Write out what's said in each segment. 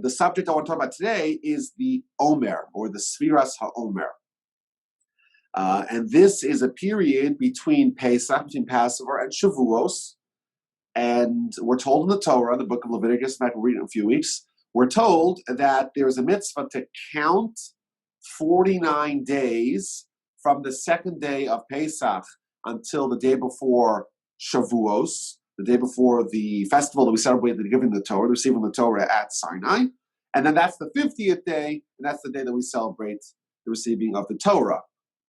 the subject I want to talk about today is the omer, or the Sifaras HaOmer. And this is a period between Pesach, between Passover and Shavuot. And we're told in the Torah, the book of Leviticus, in fact, we'll read it in a few weeks, we're told that there's a mitzvah to count 49 days from the second day of Pesach until the day before Shavuot, the day before the festival that we celebrate the giving the Torah, receiving the Torah at Sinai. And then that's the 50th day, and that's the day that we celebrate the receiving of the Torah.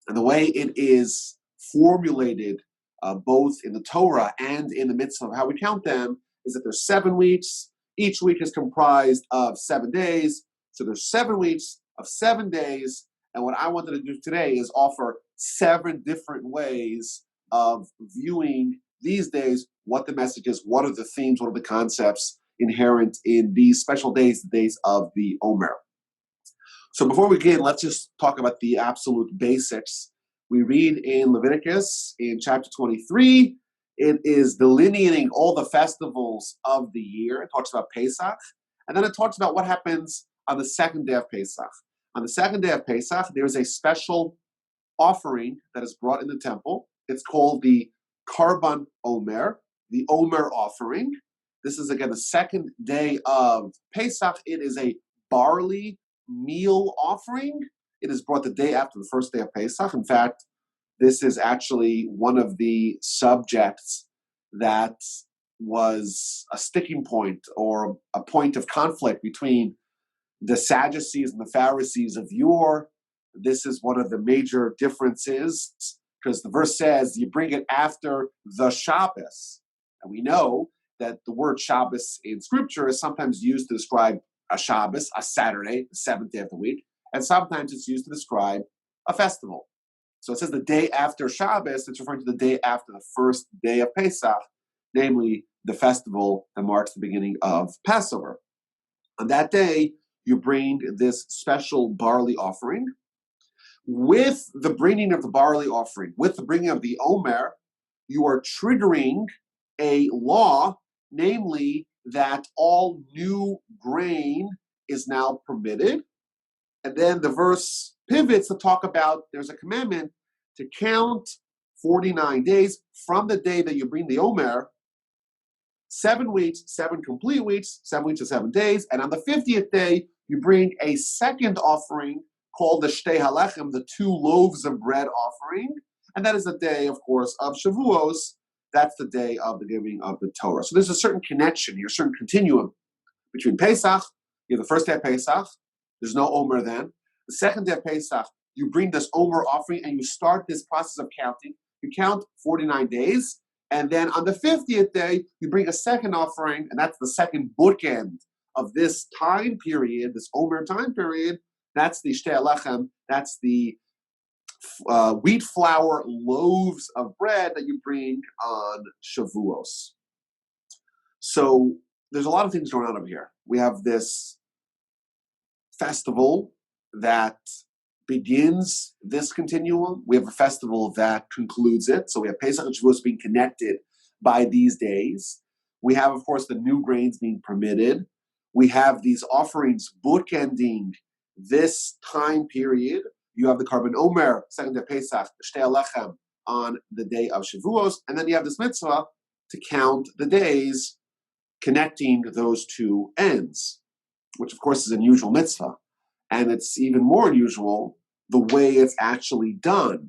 And the way it is formulated both in the Torah and in the mitzvah of how we count them is that there's 7 weeks. Each week is comprised of 7 days. So there's 7 weeks of 7 days. And what I wanted to do today is offer 7 different ways of viewing these days, what the message is, what are the themes, what are the concepts inherent in these special days, the days of the Omer. So before we begin, let's just talk about the absolute basics. We read in Leviticus in chapter 23, it is delineating all the festivals of the year. It talks about Pesach, and then it talks about what happens on the second day of Pesach. On the second day of Pesach, there is a special offering that is brought in the temple. It's called the Karban Omer, the Omer offering. This is, again, the second day of Pesach. It is a barley meal offering. It is brought the day after the first day of Pesach. In fact, this is actually one of the subjects that was a sticking point or a point of conflict between the Sadducees and the Pharisees of yore. This is one of the major differences, because the verse says you bring it after the Shabbos. And we know that the word Shabbos in Scripture is sometimes used to describe a Shabbos, a Saturday, the 7th day of the week, and sometimes it's used to describe a festival. So it says the day after Shabbos, it's referring to the day after the first day of Pesach, namely the festival that marks the beginning of Passover. On that day, you bring this special barley offering. With the bringing of the barley offering, with the bringing of the Omer, you are triggering a law, namely that all new grain is now permitted. And then the verse pivots to talk about there's a commandment to count 49 days from the day that you bring the Omer, 7 weeks, 7 complete weeks, 7 weeks or 7 days. And on the 50th day, you bring a second offering called the Shtei Halechem, the 2 loaves of bread offering. And that is the day, of course, of Shavuot. That's the day of the giving of the Torah. So there's a certain connection here, a certain continuum between Pesach. You have the first day of Pesach. There's no Omer then. The second day of Pesach, you bring this Omer offering and you start this process of counting. You count 49 days. And then on the 50th day, you bring a second offering, and that's the second bookend of this time period, this Omer time period. That's the Shtei Halechem. That's the wheat flour loaves of bread that you bring on Shavuot. So there's a lot of things going on over here. We have this festival that begins this continuum. We have a festival that concludes it. So we have Pesach and Shavuot being connected by these days. We have, of course, the new grains being permitted. We have these offerings bookending this time period. You have the Karban Omer, second day of Pesach, Shtei Halechem on the day of Shavuot, and then you have this mitzvah to count the days connecting those two ends, which of course is an unusual mitzvah. And it's even more unusual the way it's actually done.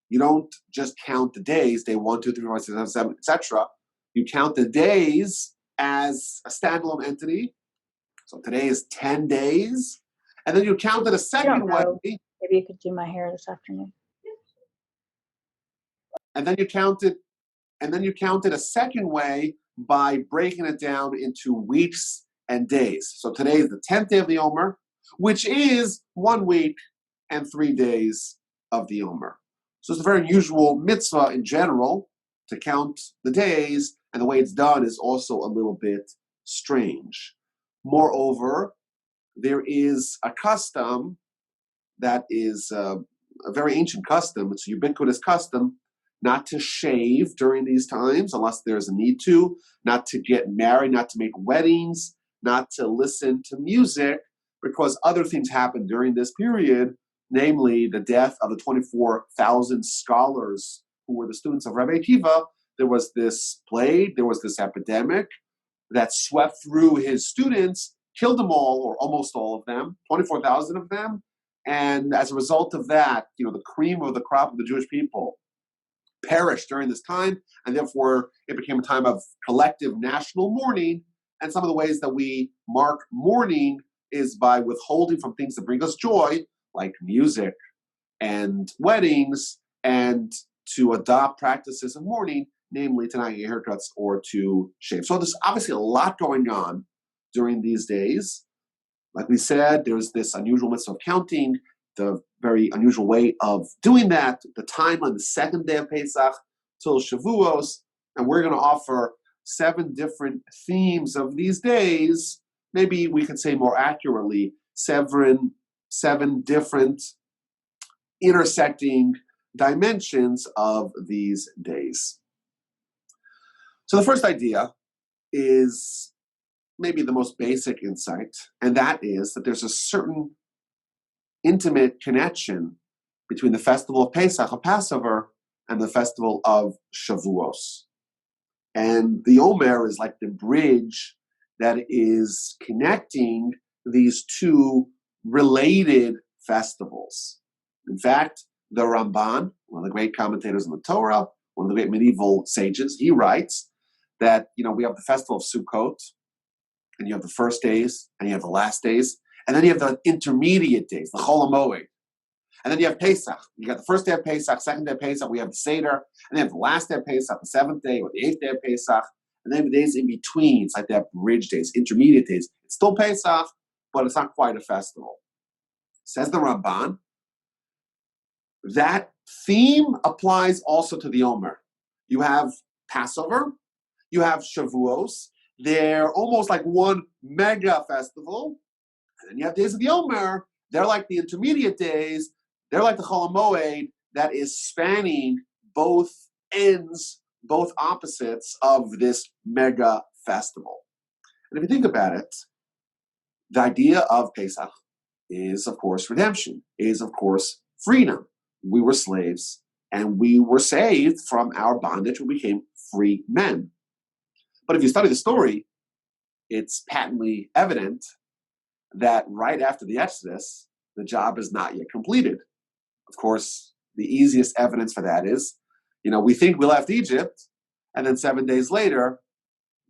You don't just count the days, day 1, 2, 3, 4, 5, 6, 7, 7, etc. You count the days as a standalone entity. So today is 10 days. And then you count it a second way. Maybe you could do my hair this afternoon. And then you count it a second way by breaking it down into weeks and days. So today is the 10th day of the Omer, which is 1 week and 3 days of the Omer. So it's a very unusual mitzvah in general to count the days, and the way it's done is also a little bit strange. Moreover, there is a custom that is a very ancient custom. It's a ubiquitous custom not to shave during these times unless there's a need to, not to get married, not to make weddings, not to listen to music, because other things happened during this period, namely the death of the 24,000 scholars who were the students of Rabbi Akiva. There was this plague, there was this epidemic that swept through his students, killed them all, or almost all of them, 24,000 of them. And as a result of that, the cream of the crop of the Jewish people perished during this time, and therefore it became a time of collective national mourning. And some of the ways that we mark mourning is by withholding from things that bring us joy, like music and weddings, and to adopt practices of mourning, namely to not get haircuts or to shave. So there's obviously a lot going on during these days. Like we said, there's this unusual mitzvah of counting, the very unusual way of doing that, the time on the second day of Pesach till Shavuos, and we're going to offer 7 different themes of these days. Maybe we could say more accurately, seven different intersecting dimensions of these days. So the first idea is maybe the most basic insight, and that is that there's a certain intimate connection between the festival of Pesach, of Passover, and the festival of Shavuos. And the Omer is like the bridge that is connecting these two related festivals. In fact, the Ramban, one of the great commentators on the Torah, one of the great medieval sages, he writes that, we have the festival of Sukkot, and you have the first days, and you have the last days, and then you have the intermediate days, the HaOmer. And then you have Pesach. You got the first day of Pesach, second day of Pesach, we have the Seder, and then you have the last day of Pesach, the 7th day, or the 8th day of Pesach, and then the days in between. It's like they have bridge days, intermediate days. It's still Pesach, but it's not quite a festival. Says the Ramban, that theme applies also to the Omer. You have Passover, you have Shavuos. They're almost like one mega festival. And then you have days of the Omer. They're like the intermediate days. They're like the Chol HaMoed that is spanning both ends, both opposites of this mega festival. And if you think about it, the idea of Pesach is, of course, redemption, is, of course, freedom. We were slaves, and we were saved from our bondage. We became free men. But if you study the story, it's patently evident that right after the Exodus, the job is not yet completed. Of course, the easiest evidence for that is, we think we left Egypt, and then 7 days later,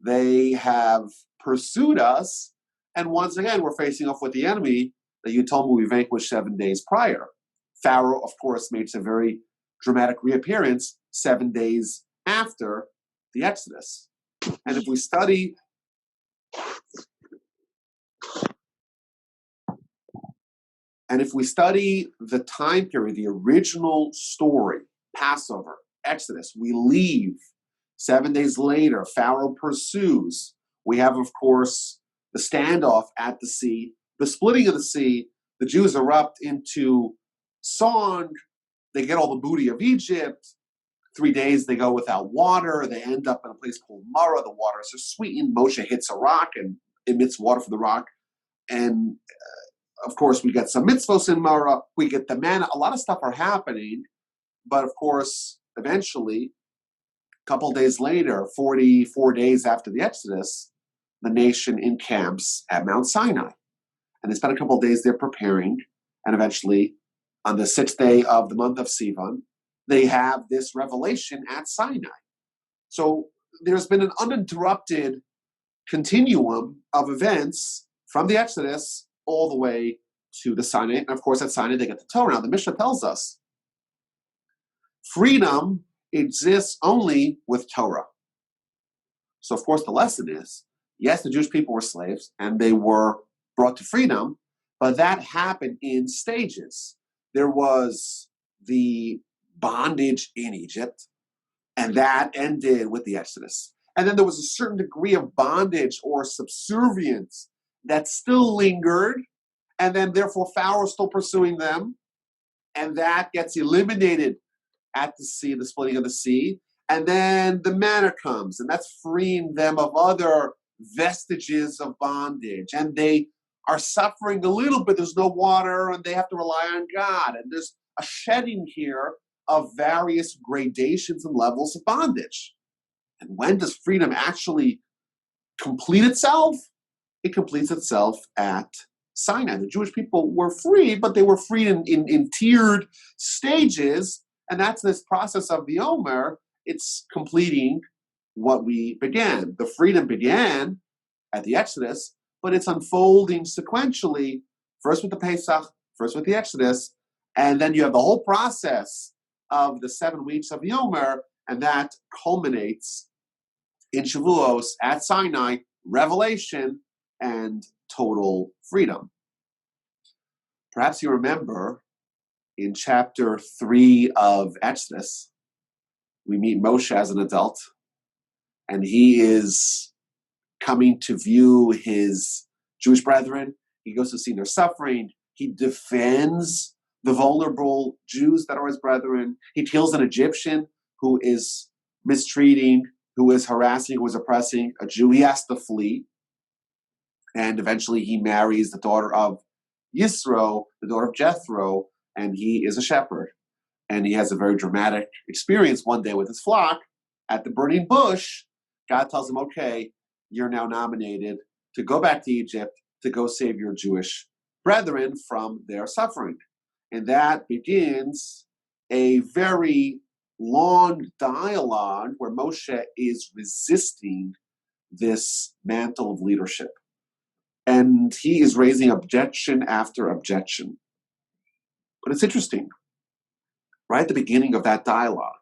they have pursued us, and once again, we're facing off with the enemy that you told me we vanquished 7 days prior. Pharaoh, of course, makes a very dramatic reappearance 7 days after the Exodus. And if we study the time period, the original story, Passover, Exodus, we leave. 7 days later, Pharaoh pursues. We have, of course, the standoff at the sea, the splitting of the sea. The Jews erupt into song. They get all the booty of Egypt. 3 days they go without water. They end up in a place called Marah. The water is so sweetened. Moshe hits a rock and emits water from the rock. And of course, we get some mitzvos in Marah. We get the manna. A lot of stuff are happening. But of course, eventually, a couple days later, 44 days after the Exodus, the nation encamps at Mount Sinai. And they spend a couple of days there preparing. And eventually, on the 6th day of the month of Sivan, they have this revelation at Sinai. So there's been an uninterrupted continuum of events from the Exodus all the way to the Sinai. And of course, at Sinai, they get the Torah. Now, the Mishnah tells us freedom exists only with Torah. So, of course, the lesson is, yes, the Jewish people were slaves and they were brought to freedom, but that happened in stages. There was the bondage in Egypt, and that ended with the Exodus. And then there was a certain degree of bondage or subservience that still lingered, and then therefore Pharaoh is still pursuing them, and that gets eliminated at the sea, the splitting of the sea. And then the manna comes, and that's freeing them of other vestiges of bondage, and they are suffering a little bit. There's no water, and they have to rely on God. And there's a shedding here of various gradations and levels of bondage. And when does freedom actually complete itself? It completes itself at Sinai. The Jewish people were free, but they were free in tiered stages, and that's this process of the Omer. It's completing what we began. The freedom began at the Exodus, but it's unfolding sequentially, first with the Pesach, first with the Exodus, and then you have the whole process of the 7 weeks of the Omer, and that culminates in Shavuos at Sinai, revelation, and total freedom. Perhaps you remember in chapter 3 of Exodus, we meet Moshe as an adult, and he is coming to view his Jewish brethren. He goes to see their suffering. He defends the vulnerable Jews that are his brethren. He kills an Egyptian who is mistreating, who is harassing, who is oppressing a Jew. He has to flee. And eventually he marries the daughter of Yisro, the daughter of Jethro, and he is a shepherd. And he has a very dramatic experience one day with his flock at the burning bush. God tells him, okay, you're now nominated to go back to Egypt to go save your Jewish brethren from their suffering. And that begins a very long dialogue where Moshe is resisting this mantle of leadership. And he is raising objection after objection. But it's interesting. Right at the beginning of that dialogue,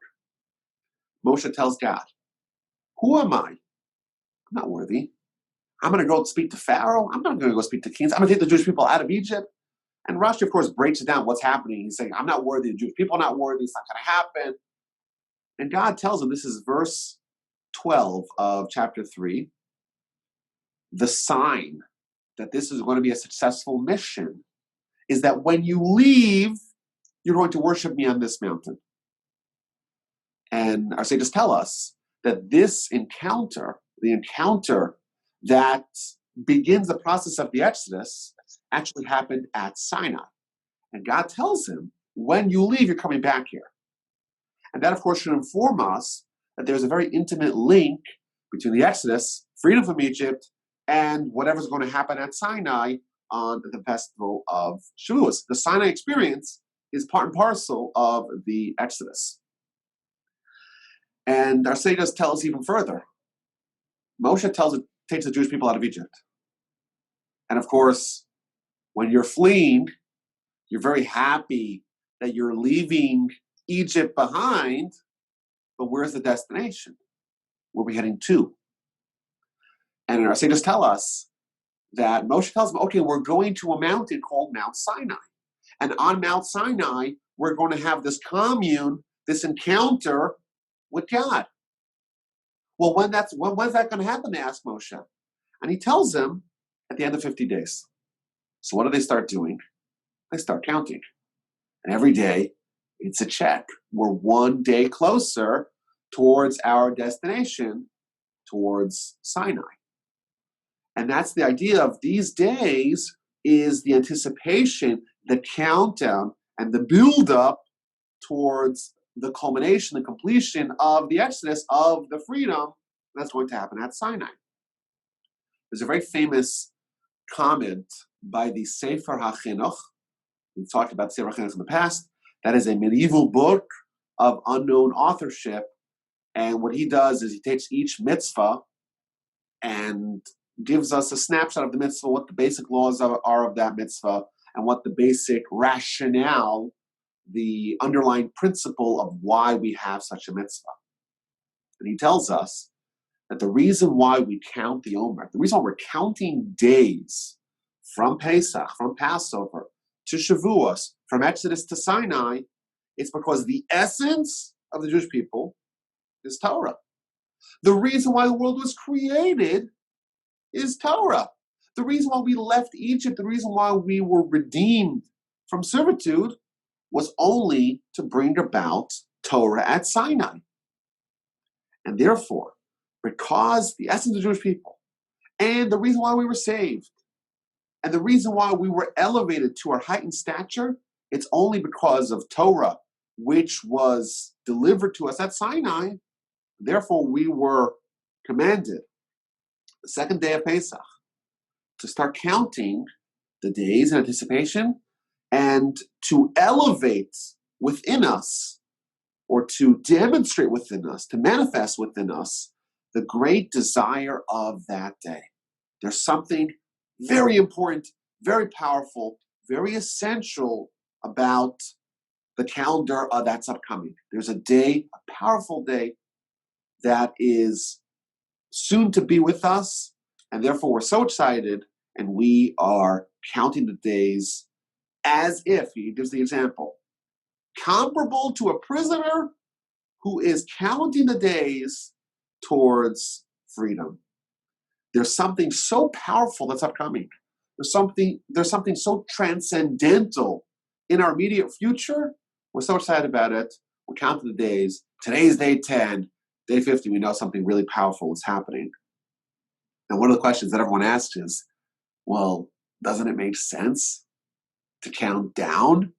Moshe tells God, who am I? I'm not worthy. I'm going to go speak to Pharaoh. I'm not going to go speak to kings. I'm going to take the Jewish people out of Egypt. And Rashi, of course, breaks it down what's happening. He's saying, I'm not worthy. The Jewish people are not worthy. It's not going to happen. And God tells him, this is verse 12 of chapter 3, the sign that this is going to be a successful mission is that when you leave, you're going to worship me on this mountain. And our sages tell us that this encounter, the encounter that begins the process of the Exodus, actually happened at Sinai. And God tells him, when you leave, you're coming back here. And that, of course, should inform us that there's a very intimate link between the Exodus, freedom from Egypt, and whatever's going to happen at Sinai on the festival of Shavuot. The Sinai experience is part and parcel of the Exodus. And our sages tell us even further. Moshe takes the Jewish people out of Egypt. And of course, when you're fleeing, you're very happy that you're leaving Egypt behind, but where's the destination? Where are we heading to? And our sages tell us that Moshe tells them, okay, we're going to a mountain called Mount Sinai. And on Mount Sinai, we're going to have this commune, this encounter with God. Well, when's that going to happen, they ask Moshe. And he tells them at the end of 50 days. So what do they start doing? They start counting. And every day, it's a check. We're one day closer towards our destination, towards Sinai. And that's the idea of these days is the anticipation, the countdown, and the build-up towards the culmination, the completion of the Exodus, of the freedom that's going to happen at Sinai. There's a very famous comment by the Sefer HaChinuch. We've talked about Sefer HaChinuch in the past. That is a medieval book of unknown authorship. And what he does is he takes each mitzvah and gives us a snapshot of the mitzvah, what the basic laws are of that mitzvah, and what the basic rationale, the underlying principle of why we have such a mitzvah. And he tells us that the reason why we count the omer, the reason why we're counting days from Pesach, from Passover to Shavuos, from Exodus to Sinai, it's because the essence of the Jewish people is Torah. The reason why the world was created is Torah. The reason why we left Egypt, the reason why we were redeemed from servitude was only to bring about Torah at Sinai. And therefore, because the essence of the Jewish people And the reason why we were saved, and the reason why we were elevated to our height and stature, it's only because of Torah, which was delivered to us at Sinai. Therefore, we were commanded, the second day of Pesach, to start counting the days in anticipation and to elevate within us, or to demonstrate within us, to manifest within us, the great desire of that day. There's something very important, very powerful, very essential about the calendar that's upcoming. There's a day, a powerful day, that is soon to be with us, and therefore we're so excited, and we are counting the days as if, he gives the example, comparable to a prisoner who is counting the days towards freedom. There's something so powerful that's upcoming. There's something so transcendental in our immediate future. We're so excited about it. We're counting the days. Today's day 10, day 50, we know something really powerful is happening. And one of the questions that everyone asks is, well, doesn't it make sense to count down?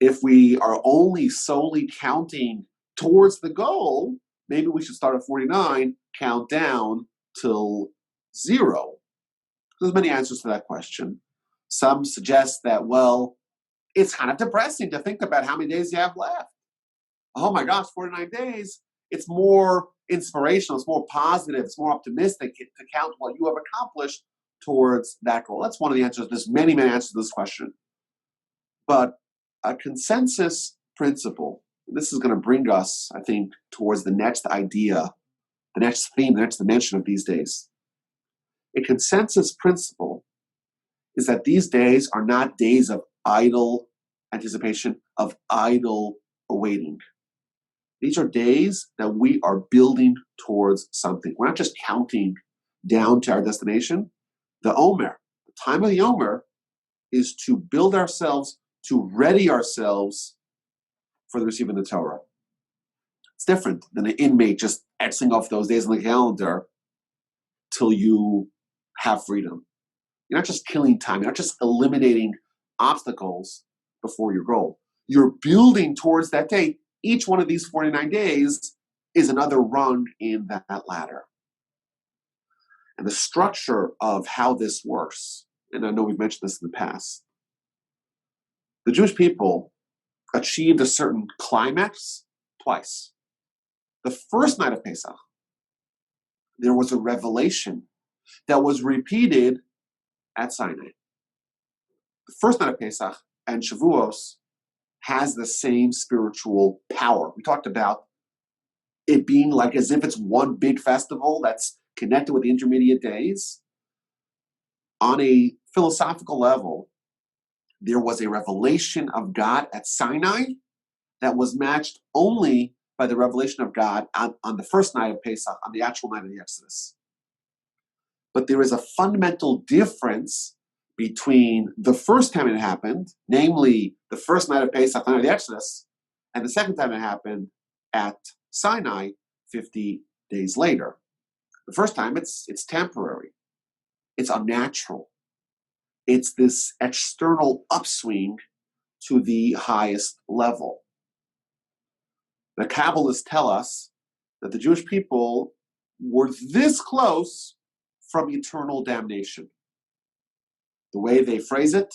If we are only solely counting towards the goal, maybe we should start at 49, count down till 0. There's many answers to that question. Some suggest that, well, it's kind of depressing to think about how many days you have left. Oh my gosh, 49 days. It's more inspirational, it's more positive, it's more optimistic to count what you have accomplished towards that goal. That's one of the answers. There's many, many answers to this question. But a consensus principle, this is going to bring us, I think, towards the next idea, the next theme, the next dimension of these days. A consensus principle is that these days are not days of idle anticipation, of idle awaiting. These are days that we are building towards something. We're not just counting down to our destination. The omer, the time of the omer, is to build ourselves, to ready ourselves for the receiving of the Torah. It's different than an inmate just Xing off those days on the calendar till you have freedom. You're not just killing time. You're not just eliminating obstacles before your goal. You're building towards that day. Each one of these 49 days is another rung in that ladder. And the structure of how this works, and I know we've mentioned this in the past, the Jewish people achieved a certain climax twice. The first night of Pesach, there was a revelation that was repeated at Sinai. The first night of Pesach and Shavuot has the same spiritual power. We talked about it being like as if it's one big festival that's connected with the intermediate days. On a philosophical level, there was a revelation of God at Sinai that was matched only by the revelation of God on the first night of Pesach, on the actual night of the Exodus. But there is a fundamental difference between the first time it happened, namely the first night of Pesach, the night of the Exodus, and the second time it happened at Sinai 50 days later. The first time, it's temporary. It's unnatural. It's this external upswing to the highest level. The Kabbalists tell us that the Jewish people were this close from eternal damnation. The way they phrase it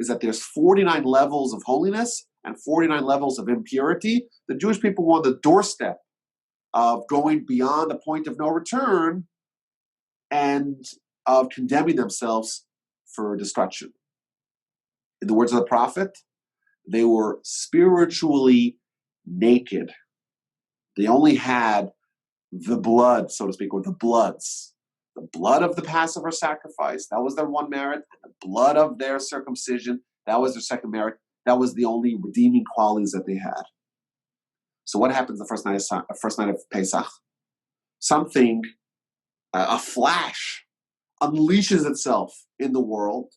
is that there's 49 levels of holiness and 49 levels of impurity. The Jewish people were on the doorstep of going beyond the point of no return and of condemning themselves for destruction. In the words of the prophet, they were spiritually naked. They only had the blood, so to speak, or the bloods. The blood of the Passover sacrifice, that was their one merit. And the blood of their circumcision, that was their second merit. That was the only redeeming qualities that they had. So what happens the first night of Pesach? Something, a flash, unleashes itself in the world.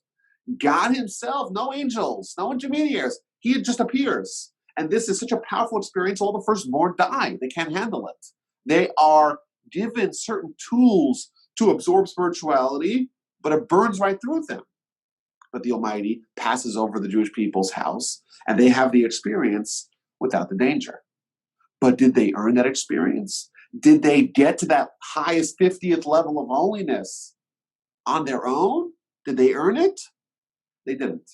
God himself, no angels, no intermediaries, he just appears. And this is such a powerful experience, all the firstborn die. They can't handle it. They are given certain tools to absorb spirituality, but it burns right through them. But the Almighty passes over the Jewish people's house, and they have the experience without the danger. But did they earn that experience? Did they get to that highest 50th level of holiness on their own? Did they earn it? They didn't.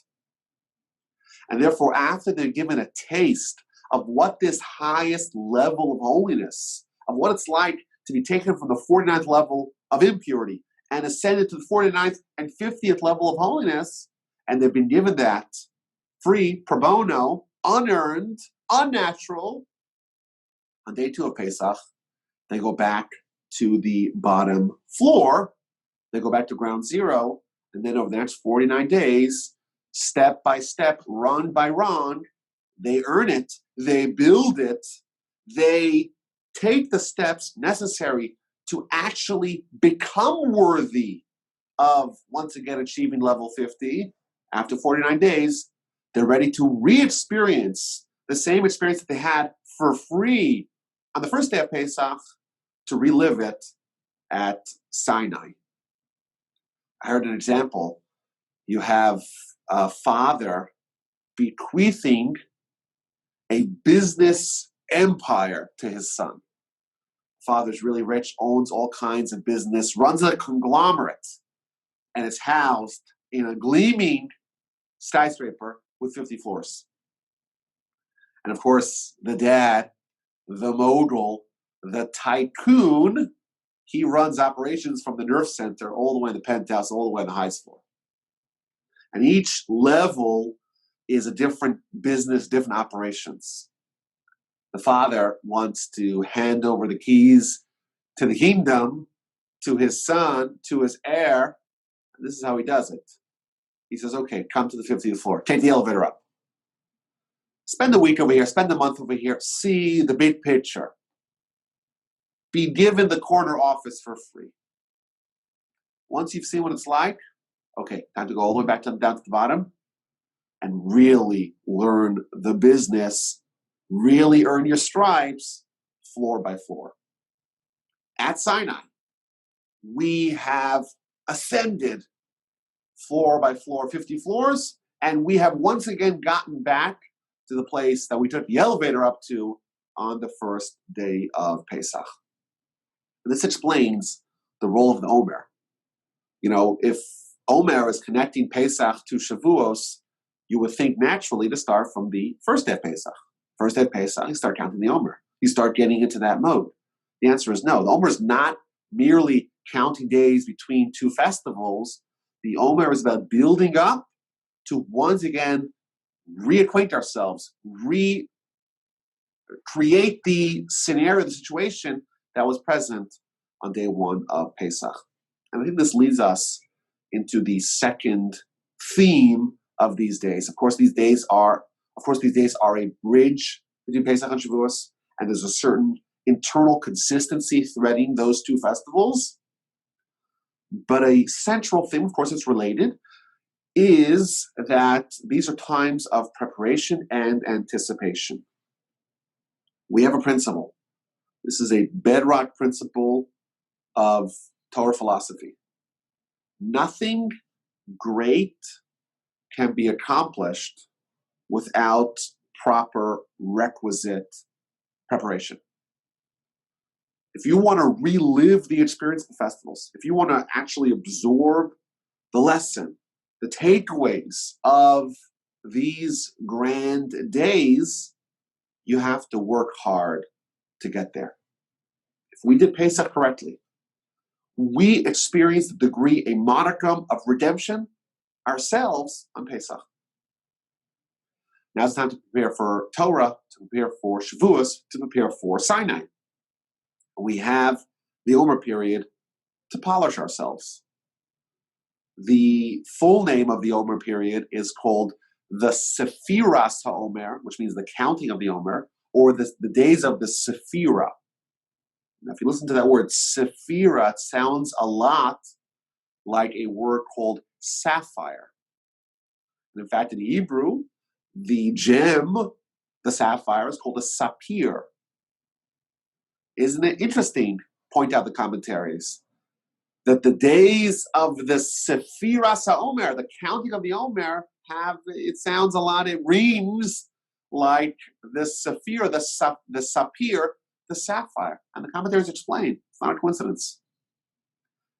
And therefore, after they're given a taste of what this highest level of holiness, of what it's like to be taken from the 49th level of impurity and ascended to the 49th and 50th level of holiness, and they've been given that free, pro bono, unearned, unnatural, on day 2 of Pesach, they go back to the bottom floor, they go back to ground zero, and then over the next 49 days, step by step, run by run, they earn it, they build it, they take the steps necessary to actually become worthy of once again achieving level 50. After 49 days, they're ready to re-experience the same experience that they had for free on the first day of Pesach, to relive it at Sinai. I heard an example. You have a father bequeathing a business empire to his son. Father's really rich, owns all kinds of business, runs a conglomerate, and it's housed in a gleaming skyscraper with 50 floors. And of course, the dad, the mogul, the tycoon, he runs operations from the nerve center all the way in the penthouse, all the way in the highest floor. And each level is a different business, different operations. The father wants to hand over the keys to the kingdom, to his son, to his heir. And this is how he does it. He says, okay, come to the 50th floor. Take the elevator up. Spend a week over here, spend a month over here, see the big picture. Be given the corner office for free. Once you've seen what it's like, okay, time to go all the way back down to the bottom and really learn the business, really earn your stripes floor by floor. At Sinai, we have ascended floor by floor, 50 floors, and we have once again gotten back to the place that we took the elevator up to on the first day of Pesach. And this explains the role of the omer. You know, if omer is connecting Pesach to Shavuos, you would think naturally to start from the first day of Pesach. First day of Pesach, you start counting the omer. You start getting into that mode. The answer is no. The omer is not merely counting days between two festivals. The omer is about building up to once again reacquaint ourselves, recreate the scenario, the situation that was present on day 1 of Pesach. And I think this leads us into the second theme of these days. Of course, these days are a bridge between Pesach and Shavuos, and there's a certain internal consistency threading those two festivals. But a central theme, of course, it's related, is that these are times of preparation and anticipation. We have a principle. This is a bedrock principle of Torah philosophy. Nothing great can be accomplished without proper requisite preparation. If you want to relive the experience of the festivals, if you want to actually absorb the lesson, the takeaways of these grand days, you have to work hard to get there. If we did Pesach correctly, we experienced the degree, a modicum of redemption ourselves on Pesach. Now it's time to prepare for Torah, to prepare for Shavuos, to prepare for Sinai. We have the Omer period to polish ourselves. The full name of the Omer period is called the Sifaras HaOmer, which means the counting of the Omer, or the days of the Sephira. Now, if you listen to that word Sephira, it sounds a lot like a word called sapphire. And in fact, in Hebrew, the gem, the sapphire, is called a sapphire. Isn't it interesting? Point out the commentaries. that the days of the Sifaras HaOmer, the counting of the Omer, it sounds a lot, it rings like the Saphir, the Sapir, the sapphire. And the commentaries explain, it's not a coincidence.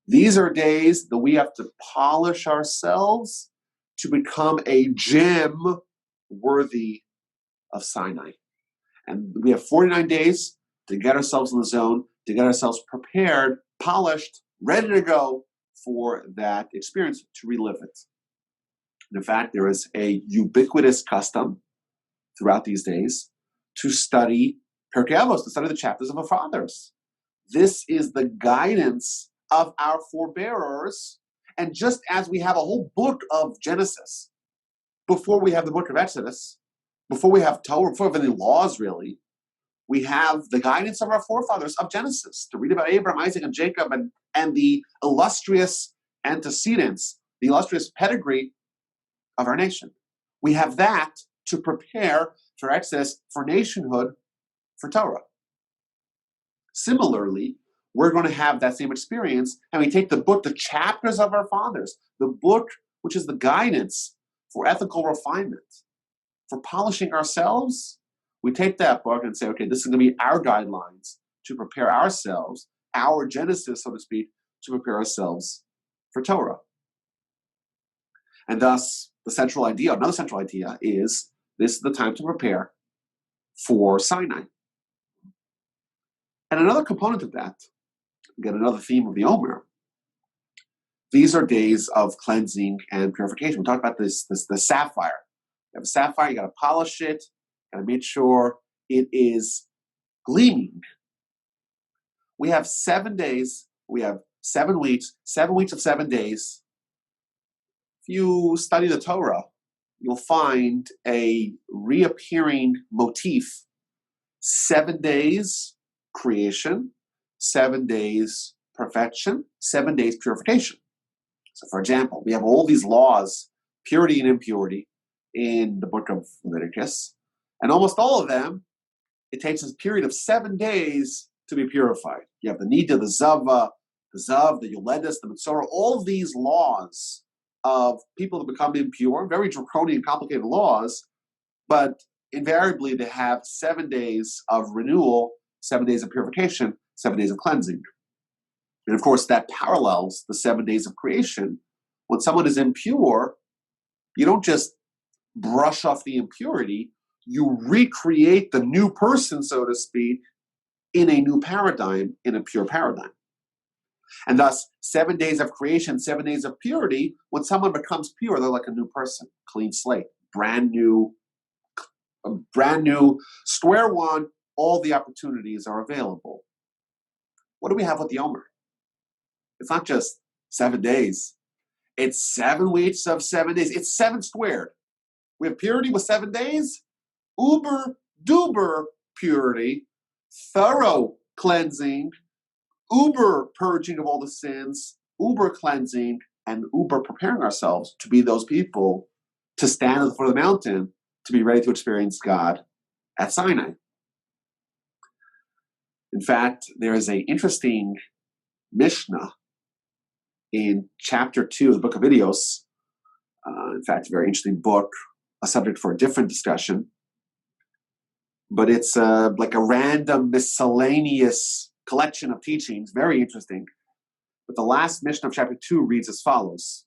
These are days that we have to polish ourselves to become a gem worthy of Sinai. And we have 49 days to get ourselves in the zone, to get ourselves prepared, polished, ready to go for that experience, to relive it. And in fact, there is a ubiquitous custom throughout these days to study Pirkei Avos, to study the chapters of our fathers. This is the guidance of our forebearers. And just as we have a whole book of Genesis, before we have the book of Exodus, before we have Torah, before we have any laws really, we have the guidance of our forefathers of Genesis, to read about Abraham, Isaac, and Jacob, and the illustrious antecedents, the illustrious pedigree of our nation. We have that to prepare for Exodus, for nationhood, for Torah. Similarly, we're going to have that same experience, and we take the book, the chapters of our fathers, the book which is the guidance for ethical refinement, for polishing ourselves. We take that book and say, okay, this is going to be our guidelines to prepare ourselves, our Genesis, so to speak, to prepare ourselves for Torah. And thus, another central idea is this is the time to prepare for Sinai. And another component of that, again, another theme of the Omer, these are days of cleansing and purification. We talk about the sapphire. You have a sapphire, you got to polish it, got to make sure it is gleaming. We have 7 days, we have 7 weeks of 7 days. If you study the Torah, you'll find a reappearing motif. 7 days creation, 7 days perfection, 7 days purification. So for example, we have all these laws, purity and impurity, in the book of Leviticus, and almost all of them, it takes a period of 7 days to be purified. You have the Nida, the Zava, the Zav, the Yoledis, the Mitzorah, all of these laws of people that become impure, very draconian, complicated laws, but invariably they have 7 days of renewal, 7 days of purification, 7 days of cleansing. And of course, that parallels the 7 days of creation. When someone is impure, you don't just brush off the impurity, you recreate the new person, so to speak, in a new paradigm, in a pure paradigm. And thus, 7 days of creation, 7 days of purity, when someone becomes pure, they're like a new person, clean slate, brand new, square one, all the opportunities are available. What do we have with the Omer? It's not just 7 days. It's 7 weeks of 7 days. It's 7 squared. We have purity with 7 days, uber duber purity, thorough cleansing, uber purging of all the sins, uber cleansing, and uber preparing ourselves to be those people to stand at the foot of the mountain, to be ready to experience God at Sinai. In fact, there is an interesting Mishnah in chapter 2 of the book of Videos. In fact, a very interesting book, a subject for a different discussion. But it's like a random miscellaneous collection of teachings, very interesting. But the last Mishnah of chapter 2 reads as follows.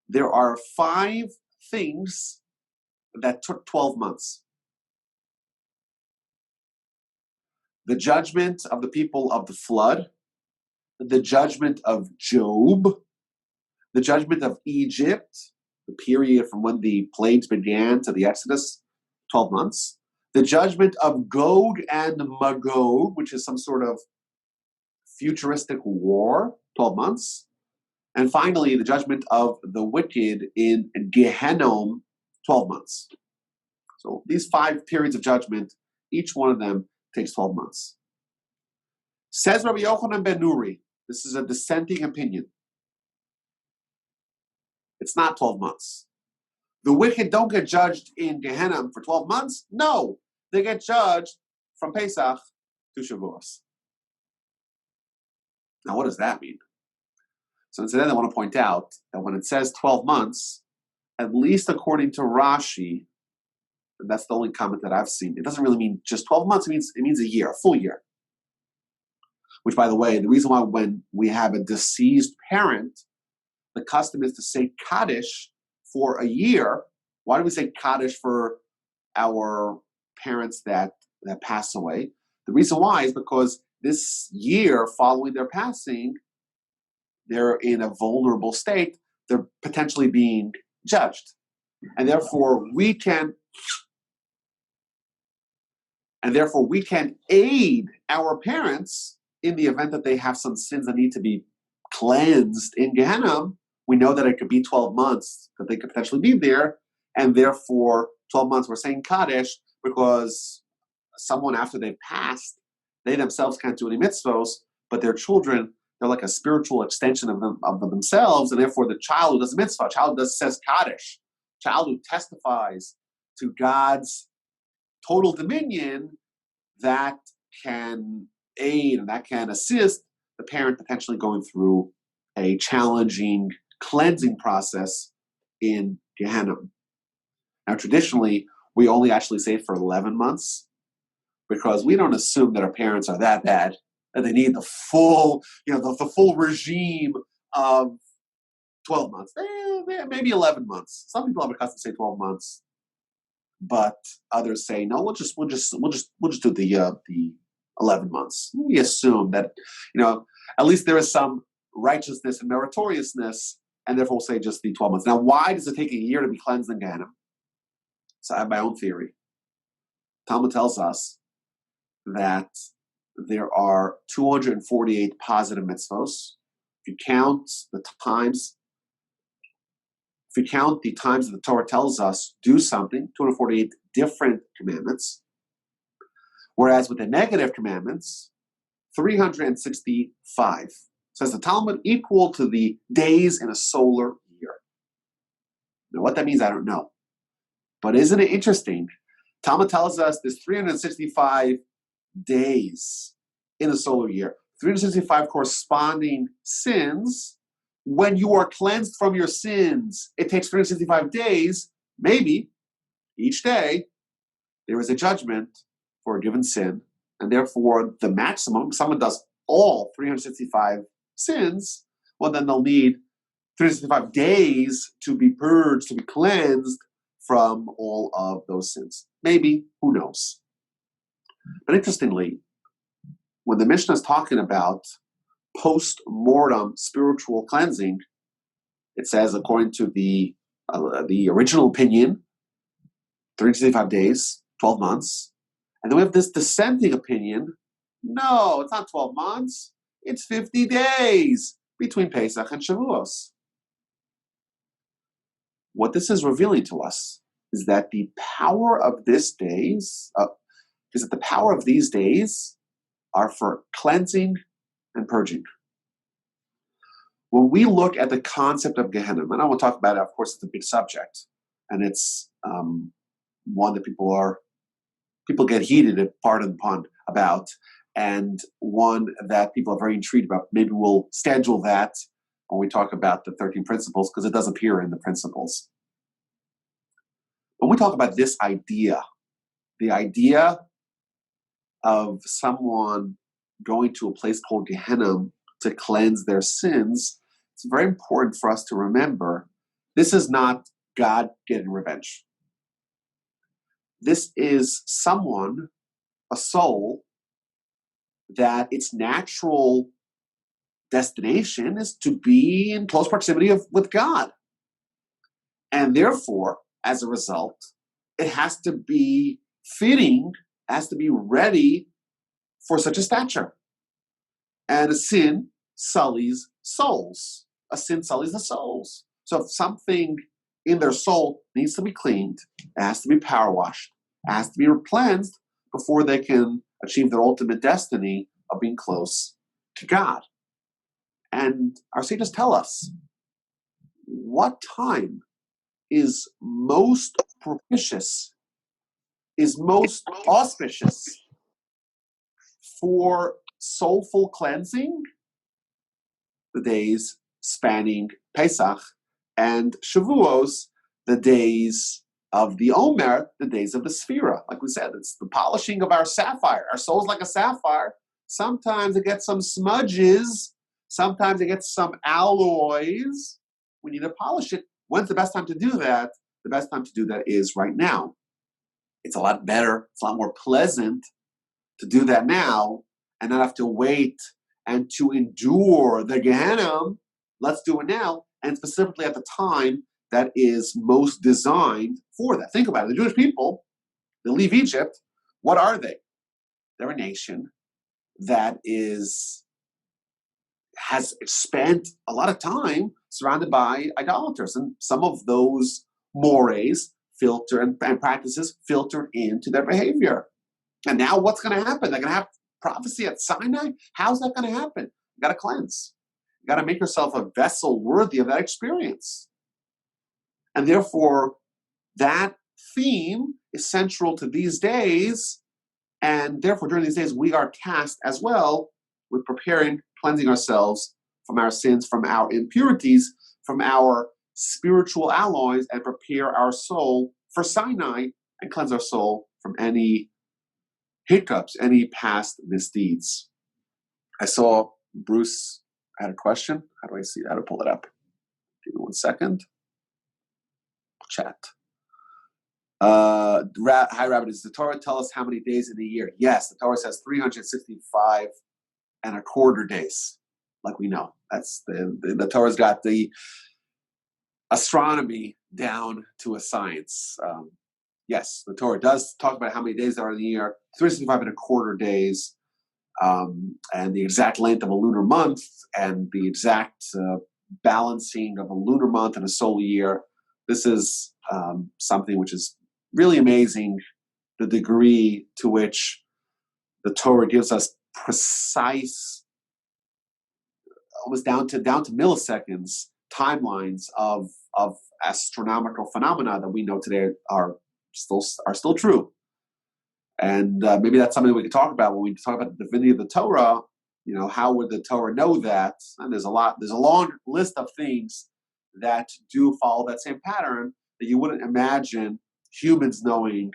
There are 5 things that took 12 months. The judgment of the people of the flood, the judgment of Job, the judgment of Egypt, the period from when the plagues began to the Exodus, 12 months. The judgment of Gog and Magog, which is some sort of futuristic war, 12 months. And finally, the judgment of the wicked in Gehenna, 12 months. So these 5 periods of judgment, each one of them takes 12 months. Says Rabbi Yochanan ben Nuri, this is a dissenting opinion. It's not 12 months. The wicked don't get judged in Gehenna for 12 months. No, they get judged from Pesach to Shavuot. Now, what does that mean? So incidentally, I want to point out that when it says 12 months, at least according to Rashi, and that's the only comment that I've seen, it doesn't really mean just 12 months, it means a year, a full year. Which, by the way, the reason why when we have a deceased parent, the custom is to say Kaddish for a year. Why do we say Kaddish for our parents that pass away? The reason why is because this year following their passing, they're in a vulnerable state. They're potentially being judged. And therefore we can aid our parents in the event that they have some sins that need to be cleansed in Gehenna. We know that it could be 12 months that they could potentially be there, and therefore 12 months we're saying Kaddish because someone after they've passed, they themselves can't do any mitzvos, but their children, they're like a spiritual extension of themselves, and therefore the child who does a mitzvah, child who says Kaddish, child who testifies to God's total dominion, that can aid and that can assist the parent potentially going through a challenging cleansing process in Gehenna. Now, traditionally, we only actually say it for 11 months because we don't assume that our parents are that bad, that they need the full, the full regime of 12 months. Maybe 11 months. Some people have a custom say 12 months, but others say no. We'll just do the 11 months. We assume that at least there is some righteousness and meritoriousness, and therefore we'll say just the 12 months. Now, why does it take a year to be cleansed in Gehenna? So I have my own theory. Talmud tells us that there are 248 positive mitzvos. If you count the times that the Torah tells us do something, 248 different commandments, whereas with the negative commandments, 365. Says the Talmud, equal to the days in a solar year. Now, what that means, I don't know. But isn't it interesting? Talmud tells us there's 365 days in a solar year, 365 corresponding sins. When you are cleansed from your sins, it takes 365 days. Maybe each day there is a judgment for a given sin, and therefore the maximum, if someone does all 365 sins, well, then they'll need 365 days to be purged, to be cleansed from all of those sins. Maybe, who knows? But interestingly, when the Mishnah is talking about post-mortem spiritual cleansing, it says, according to the original opinion, 365 days, 12 months. And then we have this dissenting opinion. No, it's not 12 months. It's 50 days between Pesach and Shavuot. What this is revealing to us is that the power of these days are for cleansing and purging. When we look at the concept of Gehenna, and I want to talk about it, of course, it's a big subject, and it's one that people get heated, pardon the pun, about, and one that people are very intrigued about. Maybe we'll schedule that when we talk about the 13 principles, because it does appear in the principles. When we talk about this idea, the idea of someone going to a place called Gehenna to cleanse their sins, it's very important for us to remember this is not God getting revenge. This is someone, a soul, that its natural destination is to be in close proximity with God. And therefore, as a result, it has to be fitting, has to be ready for such a stature. And a sin sullies souls. A sin sullies the souls. So if something in their soul needs to be cleaned, it has to be power washed, it has to be cleansed before they can achieve their ultimate destiny of being close to God. And our sages tell us what time is most propitious, is most auspicious for soulful cleansing. The days spanning Pesach, and Shavuos, the days of the Omer, the days of the Sefira. Like we said, it's the polishing of our sapphire. Our soul's like a sapphire. Sometimes it gets some smudges. Sometimes it gets some alloys. We need to polish it. When's the best time to do that? The best time to do that is right now. It's a lot better. It's a lot more pleasant to do that now and not have to wait and to endure the Gehenna. Let's do it now, and specifically at the time that is most designed for that. Think about it. The Jewish people, they leave Egypt. What are they? They're a nation that has spent a lot of time surrounded by idolaters, and some of those mores filter and practices filtered into their behavior. And now what's going to happen? They're going to have prophecy at Sinai? How's that going to happen? You got to cleanse. You got to make yourself a vessel worthy of that experience. And therefore, that theme is central to these days. And therefore, during these days, we are tasked as well with preparing, cleansing ourselves from our sins, from our impurities, from our spiritual alloys, and prepare our soul for Sinai and cleanse our soul from any hiccups, any past misdeeds. I saw Bruce had a question. How do I see how to pull it up? Give me 1 second. Chat. Hi, Rabbi. Does the Torah tell us how many days in a year? Yes, the Torah says 365 and a quarter days, like we know. That's the Torah's got the astronomy down to a science. Yes, the Torah does talk about how many days there are in the year, 365 and a quarter days, and the exact length of a lunar month, and the exact balancing of a lunar month and a solar year. This is something which is really amazing, the degree to which the Torah gives us precise, almost down to milliseconds, timelines of astronomical phenomena that we know today are still true. And maybe that's something we could talk about when we talk about the divinity of the Torah. You know, how would the Torah know that? And there's a long list of things that do follow that same pattern that you wouldn't imagine humans knowing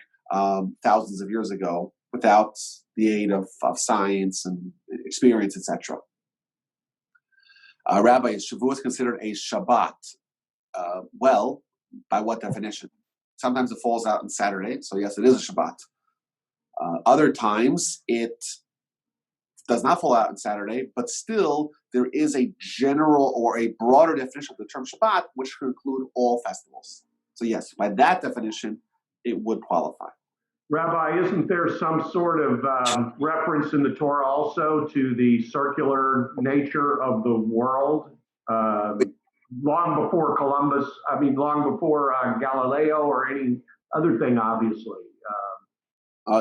thousands of years ago without the aid of science and experience, etc. Rabbi, is Shavuot considered a Shabbat? Well, by what definition? Sometimes it falls out on Saturday, so yes, it is a Shabbat. Other times it does not fall out on Saturday, but still there is a general or a broader definition of the term Shabbat, which could include all festivals. So yes, by that definition, it would qualify. Rabbi, isn't there some sort of reference in the Torah also to the circular nature of the world? Long before Columbus, long before Galileo or any other thing, obviously.